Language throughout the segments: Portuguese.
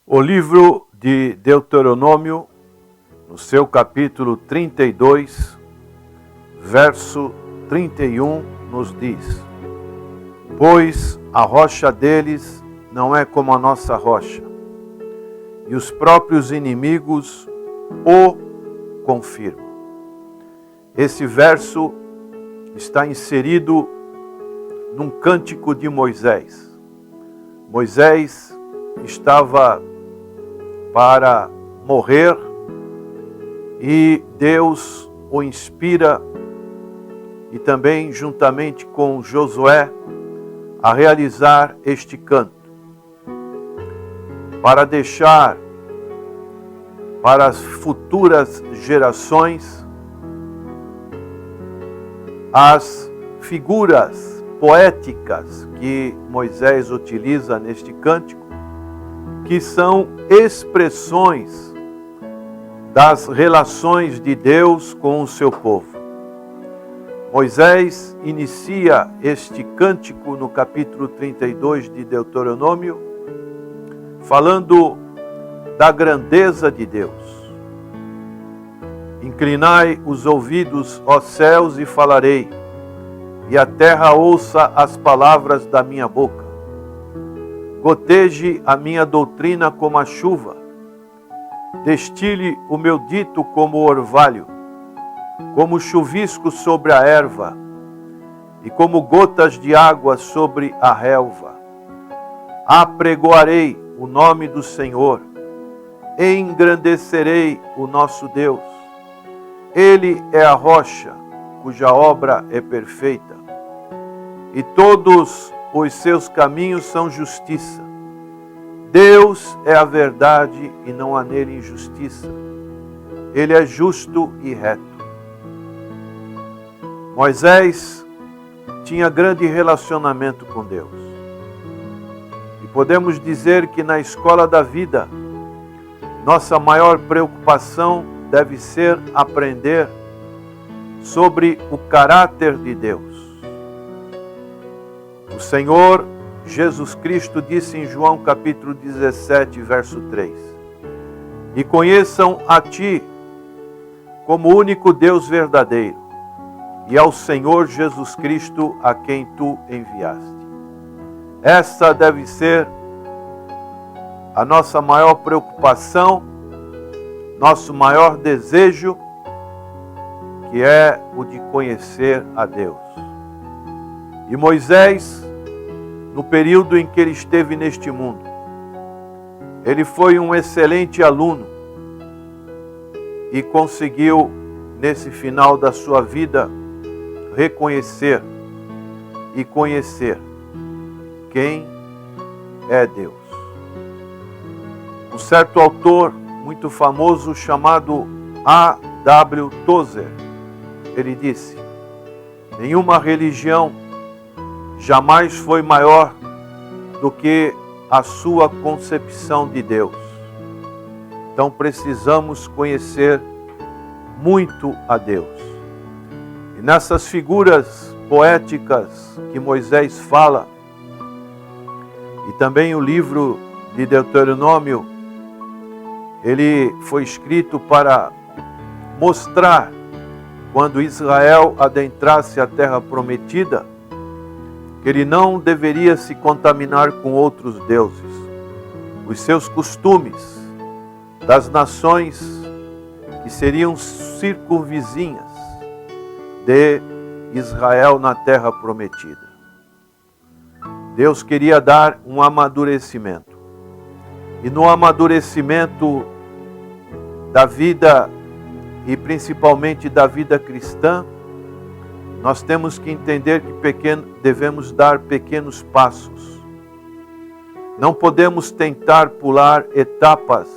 O livro de Deuteronômio, no seu capítulo 32, verso 31, nos diz: Pois a rocha deles não é como a nossa rocha, e os próprios inimigos o confirmam. Esse verso está inserido num cântico de Moisés. Moisés estava para morrer e Deus o inspira e também juntamente com Josué a realizar este canto para deixar para as futuras gerações as figuras poéticas que Moisés utiliza neste cântico, que são expressões das relações de Deus com o seu povo. Moisés inicia este cântico no capítulo 32 de Deuteronômio, falando da grandeza de Deus. Inclinai os ouvidos, ó céus, e falarei, e a terra ouça as palavras da minha boca. Goteje a minha doutrina como a chuva, destile o meu dito como o orvalho, como chuvisco sobre a erva, e como gotas de água sobre a relva. Apregoarei o nome do Senhor, engrandecerei o nosso Deus. Ele é a rocha, cuja obra é perfeita, e todos os seus caminhos são justiça. Deus é a verdade e não há nele injustiça. Ele é justo e reto. Moisés tinha grande relacionamento com Deus. E podemos dizer que na escola da vida, nossa maior preocupação deve ser aprender sobre o caráter de Deus. O Senhor Jesus Cristo disse em João capítulo 17, verso 3: E conheçam a Ti como único Deus verdadeiro, e ao Senhor Jesus Cristo a quem Tu enviaste. Essa deve ser a nossa maior preocupação, nosso maior desejo, que é o de conhecer a Deus. E Moisés, no período em que ele esteve neste mundo, ele foi um excelente aluno e conseguiu, nesse final da sua vida, reconhecer e conhecer quem é Deus. Um certo autor muito famoso chamado A.W. Tozer, ele disse: nenhuma religião jamais foi maior do que a sua concepção de Deus. Então precisamos conhecer muito a Deus. E nessas figuras poéticas que Moisés fala, e também o livro de Deuteronômio, ele foi escrito para mostrar, quando Israel adentrasse a terra prometida, que ele não deveria se contaminar com outros deuses. Os seus costumes das nações que seriam circunvizinhas de Israel na terra prometida. Deus queria dar um amadurecimento. E no amadurecimento da vida, e principalmente da vida cristã, nós temos que entender que devemos dar pequenos passos. Não podemos tentar pular etapas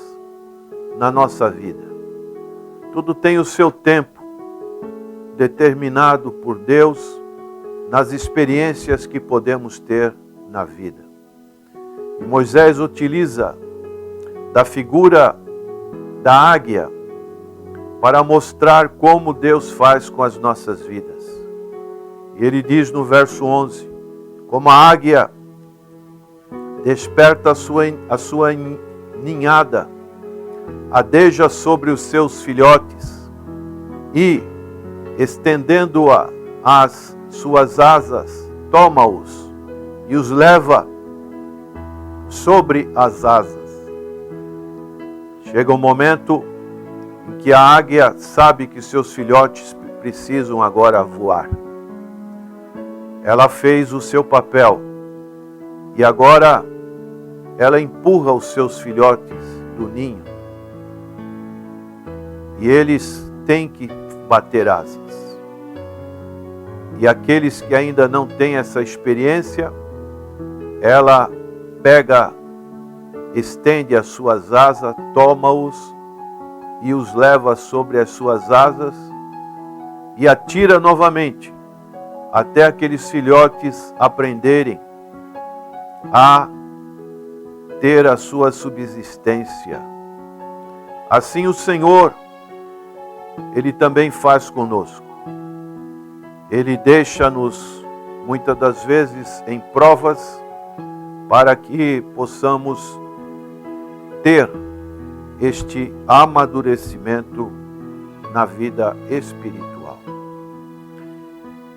na nossa vida. Tudo tem o seu tempo, determinado por Deus, nas experiências que podemos ter na vida. E Moisés utiliza da figura da águia para mostrar como Deus faz com as nossas vidas. E ele diz no verso 11, como a águia desperta a sua ninhada, adeja sobre os seus filhotes e, estendendo as suas asas, toma-os e os leva sobre as asas. Chega um momento em que a águia sabe que seus filhotes precisam agora voar. Ela fez o seu papel e agora ela empurra os seus filhotes do ninho e eles têm que bater asas. E aqueles que ainda não têm essa experiência, ela pega, estende as suas asas, toma-os e os leva sobre as suas asas e atira novamente, até aqueles filhotes aprenderem a ter a sua subsistência. Assim o Senhor, Ele também faz conosco. Ele deixa-nos, muitas das vezes, em provas, para que possamos ter este amadurecimento na vida espiritual.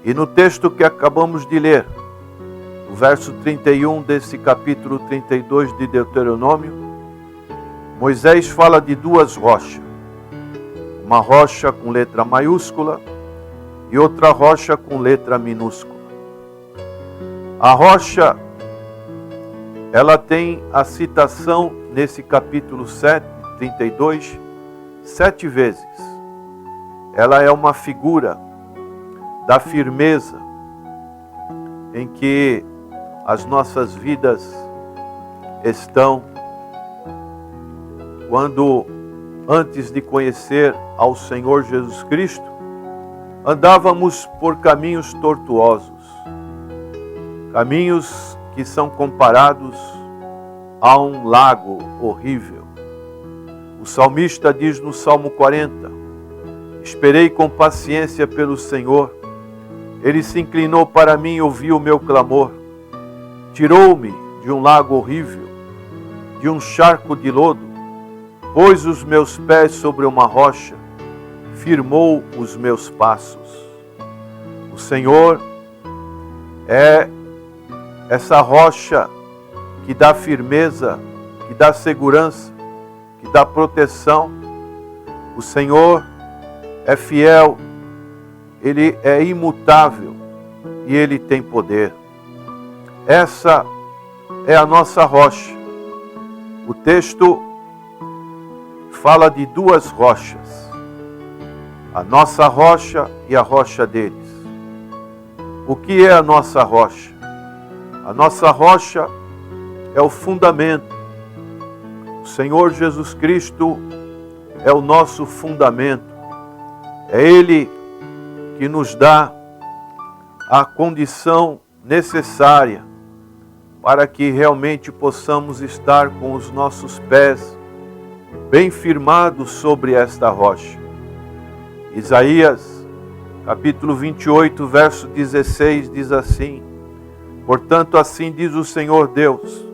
E no texto que acabamos de ler, o verso 31 desse capítulo 32 de Deuteronômio, Moisés fala de duas rochas. Uma rocha com letra maiúscula e outra rocha com letra minúscula. A rocha, ela tem a citação nesse capítulo 32, 7 vezes. Ela é uma figura da firmeza em que as nossas vidas estão quando, antes de conhecer ao Senhor Jesus Cristo, andávamos por caminhos tortuosos, caminhos que são comparados a um lago horrível. O salmista diz no Salmo 40, esperei com paciência pelo Senhor, Ele se inclinou para mim e ouviu o meu clamor, tirou-me de um lago horrível, de um charco de lodo, pôs os meus pés sobre uma rocha, firmou os meus passos. O Senhor é essa rocha que dá firmeza, que dá segurança, que dá proteção. O Senhor é fiel, Ele é imutável e Ele tem poder. Essa é a nossa rocha. O texto fala de duas rochas, a nossa rocha e a rocha deles. O que é a nossa rocha? A nossa rocha é o fundamento. O Senhor Jesus Cristo é o nosso fundamento. É Ele que nos dá a condição necessária para que realmente possamos estar com os nossos pés bem firmados sobre esta rocha. Isaías, capítulo 28, verso 16, diz assim, portanto, assim diz o Senhor Deus,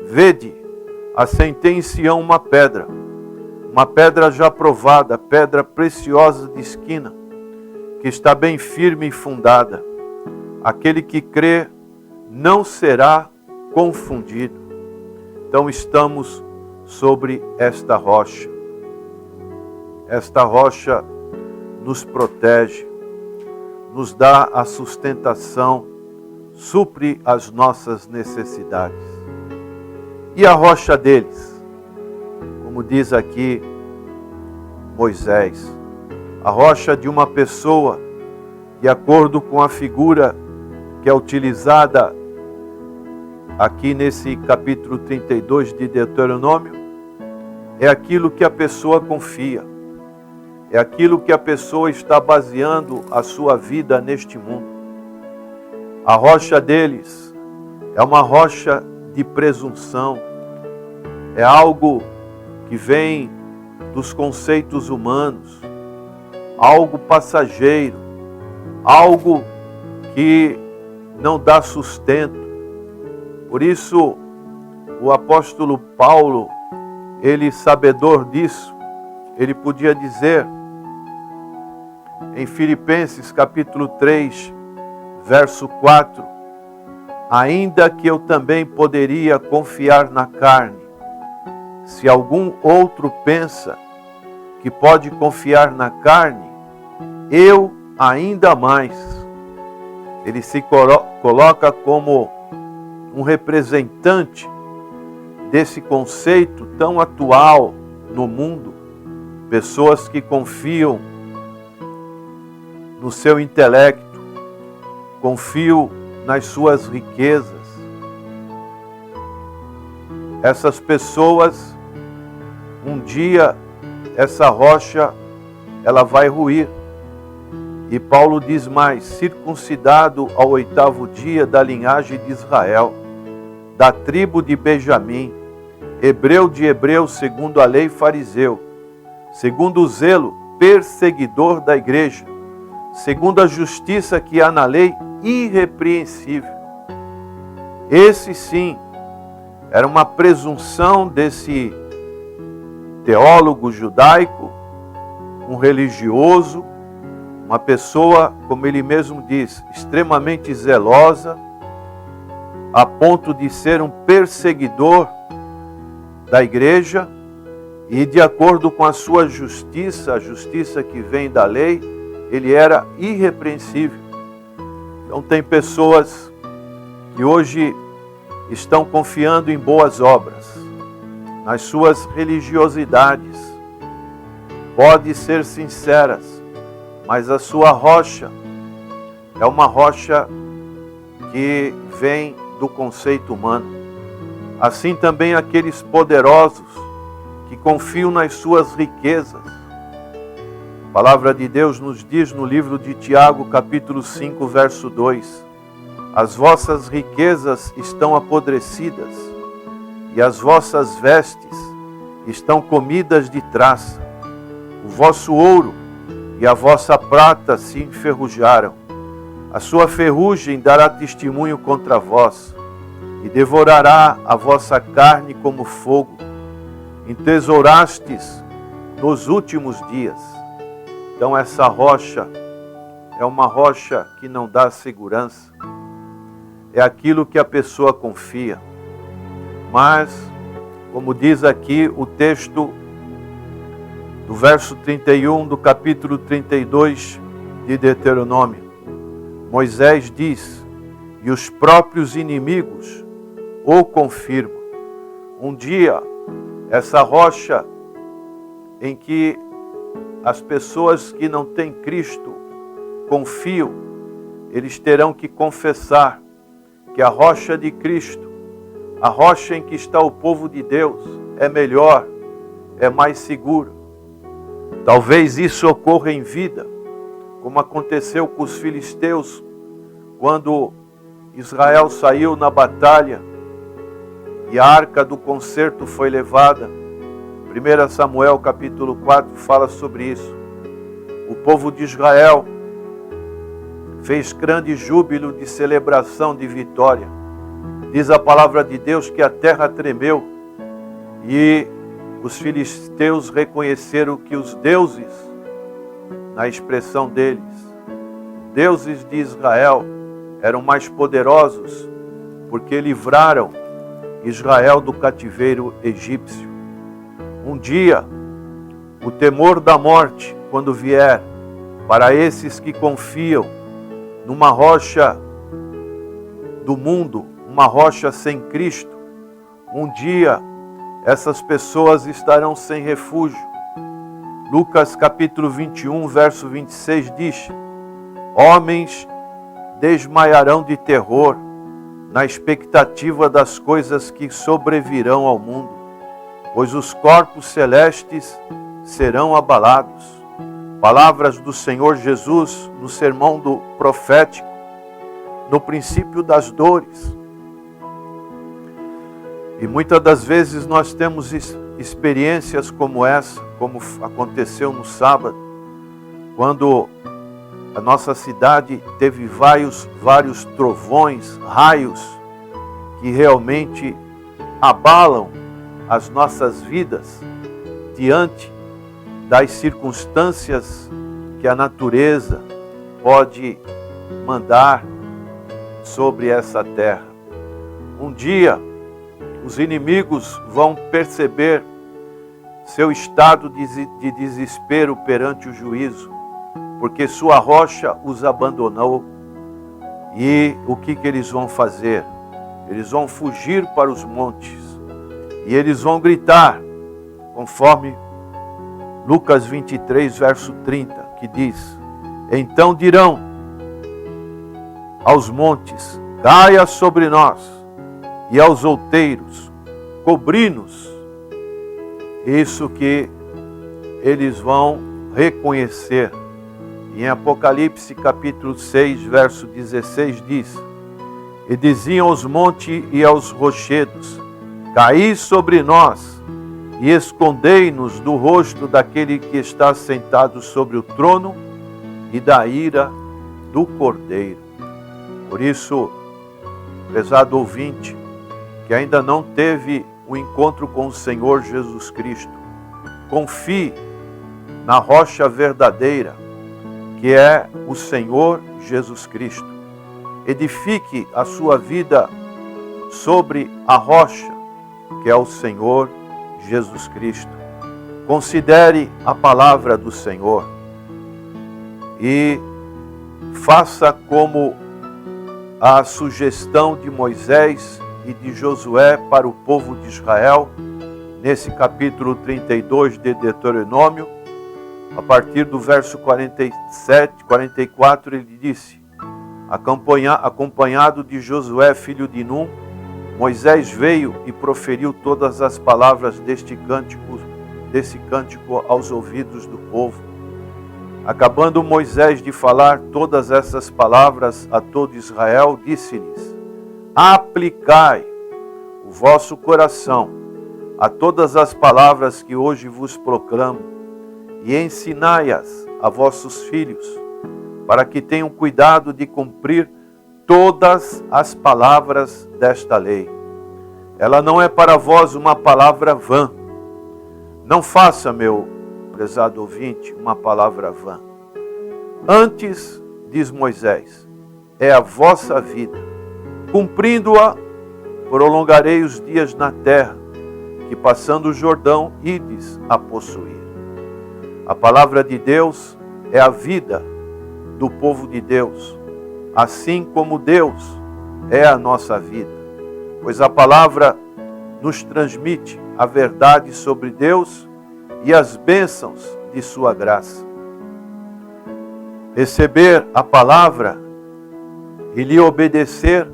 vede, assentei em Sião uma pedra já provada, pedra preciosa de esquina, que está bem firme e fundada. Aquele que crê não será confundido. Então estamos sobre esta rocha. Esta rocha nos protege, nos dá a sustentação, supre as nossas necessidades. E a rocha deles, como diz aqui Moisés, a rocha de uma pessoa, de acordo com a figura que é utilizada aqui nesse capítulo 32 de Deuteronômio, é aquilo que a pessoa confia, é aquilo que a pessoa está baseando a sua vida neste mundo. A rocha deles é uma rocha de presunção, é algo que vem dos conceitos humanos, algo passageiro, algo que não dá sustento. Por isso, o apóstolo Paulo, ele, sabedor disso, ele podia dizer em Filipenses capítulo 3, verso 4, ainda que eu também poderia confiar na carne, se algum outro pensa que pode confiar na carne, eu ainda mais. Ele se coloca como um representante desse conceito tão atual no mundo, pessoas que confiam no seu intelecto, confiam nas suas riquezas. Essas pessoas, um dia, essa rocha, ela vai ruir. E Paulo diz mais, circuncidado ao 8º dia da linhagem de Israel, da tribo de Benjamim, hebreu de hebreus segundo a lei, fariseu, segundo o zelo, perseguidor da igreja, segundo a justiça que há na lei, irrepreensível. Esse sim, era uma presunção desse teólogo judaico, um religioso, uma pessoa, como ele mesmo diz, extremamente zelosa, a ponto de ser um perseguidor da igreja, e de acordo com a sua justiça, a justiça que vem da lei, ele era irrepreensível. Então tem pessoas que hoje estão confiando em boas obras, nas suas religiosidades, pode ser sinceras, mas a sua rocha é uma rocha que vem do conceito humano. Assim também aqueles poderosos que confiam nas suas riquezas. A palavra de Deus nos diz no livro de Tiago, capítulo 5, verso 2, as vossas riquezas estão apodrecidas, e as vossas vestes estão comidas de traça. O vosso ouro e a vossa prata se enferrujaram. A sua ferrugem dará testemunho contra vós, e devorará a vossa carne como fogo. Entesourastes nos últimos dias. Então essa rocha é uma rocha que não dá segurança. É aquilo que a pessoa confia. Mas, como diz aqui o texto do verso 31 do capítulo 32 de Deuteronômio, Moisés diz, e os próprios inimigos o confirmam. Um dia, essa rocha em que as pessoas que não têm Cristo confiam, eles terão que confessar que a rocha de Cristo, a rocha em que está o povo de Deus, é melhor, é mais seguro. Talvez isso ocorra em vida, como aconteceu com os filisteus, quando Israel saiu na batalha e a arca do concerto foi levada. 1 Samuel capítulo 4 fala sobre isso. O povo de Israel fez grande júbilo de celebração de vitória. Diz a palavra de Deus que a terra tremeu e os filisteus reconheceram que os deuses, na expressão deles, deuses de Israel, eram mais poderosos porque livraram Israel do cativeiro egípcio. Um dia, o temor da morte, quando vier, para esses que confiam numa rocha do mundo, uma rocha sem Cristo, um dia essas pessoas estarão sem refúgio. Lucas capítulo 21, verso 26 diz, homens desmaiarão de terror na expectativa das coisas que sobrevirão ao mundo, pois os corpos celestes serão abalados. Palavras do Senhor Jesus no sermão do profético, no princípio das dores. E muitas das vezes nós temos experiências como essa, como aconteceu no sábado, quando a nossa cidade teve vários trovões, raios, que realmente abalam as nossas vidas diante das circunstâncias que a natureza pode mandar sobre essa terra. Um dia, os inimigos vão perceber seu estado de desespero perante o juízo, porque sua rocha os abandonou. E o que eles vão fazer? Eles vão fugir para os montes e eles vão gritar, conforme Lucas 23, verso 30, que diz: então dirão aos montes, caia sobre nós, e aos outeiros, cobri-nos. Isso que eles vão reconhecer. Em Apocalipse capítulo 6, verso 16 diz: e diziam aos montes e aos rochedos, caí sobre nós, e escondei-nos do rosto daquele que está sentado sobre o trono e da ira do Cordeiro. Por isso, prezado ouvinte, que ainda não teve o encontro com o Senhor Jesus Cristo, confie na rocha verdadeira, que é o Senhor Jesus Cristo. Edifique a sua vida sobre a rocha, que é o Senhor Jesus Cristo. Considere a palavra do Senhor e faça como a sugestão de Moisés e de Josué para o povo de Israel, nesse capítulo 32 de Deuteronômio, a partir do verso 47, 44, ele disse: acompanhado de Josué, filho de Num, Moisés veio e proferiu todas as palavras desse cântico aos ouvidos do povo. Acabando Moisés de falar todas essas palavras a todo Israel, disse-lhes: aplicai o vosso coração a todas as palavras que hoje vos proclamo, e ensinai-as a vossos filhos, para que tenham cuidado de cumprir todas as palavras desta lei. Ela não é para vós uma palavra vã. Não faça, meu prezado ouvinte, uma palavra vã. Antes, diz Moisés, é a vossa vida. Cumprindo-a, prolongarei os dias na terra, que passando o Jordão, ides a possuir. A palavra de Deus é a vida do povo de Deus, assim como Deus é a nossa vida, pois a palavra nos transmite a verdade sobre Deus e as bênçãos de sua graça. Receber a palavra e lhe obedecer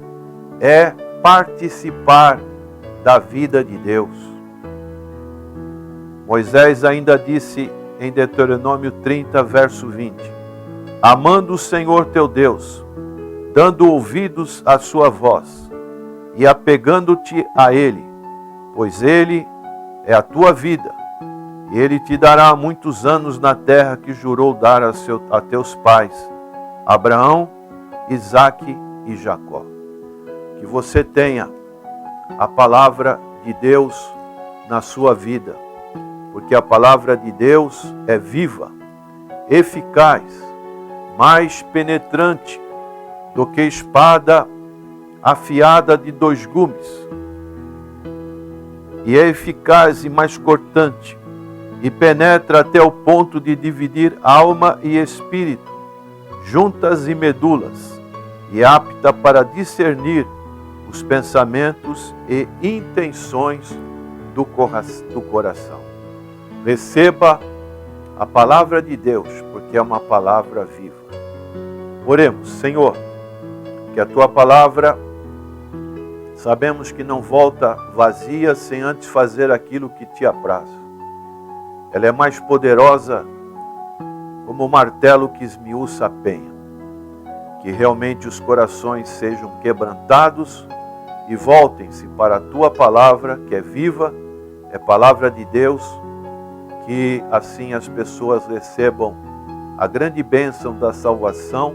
é participar da vida de Deus. Moisés ainda disse em Deuteronômio 30, verso 20: amando o Senhor teu Deus, dando ouvidos à sua voz e apegando-te a Ele, pois Ele é a tua vida, e Ele te dará muitos anos na terra que jurou dar a teus pais, Abraão, Isaque e Jacó. Que você tenha a palavra de Deus na sua vida, porque a palavra de Deus é viva, eficaz, mais penetrante do que espada afiada de 2 gumes, e é eficaz e mais cortante, e penetra até o ponto de dividir alma e espírito, juntas e medulas, e apta para discernir os pensamentos e intenções do coração. Receba a palavra de Deus, porque é uma palavra viva. Oremos. Senhor, que a tua palavra, sabemos que não volta vazia sem antes fazer aquilo que te apraz. Ela é mais poderosa como o martelo que esmiuça a penha. Que realmente os corações sejam quebrantados e voltem-se para a tua palavra, que é viva, é palavra de Deus, que assim as pessoas recebam a grande bênção da salvação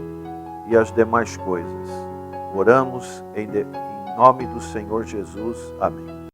e as demais coisas. Oramos em nome do Senhor Jesus. Amém.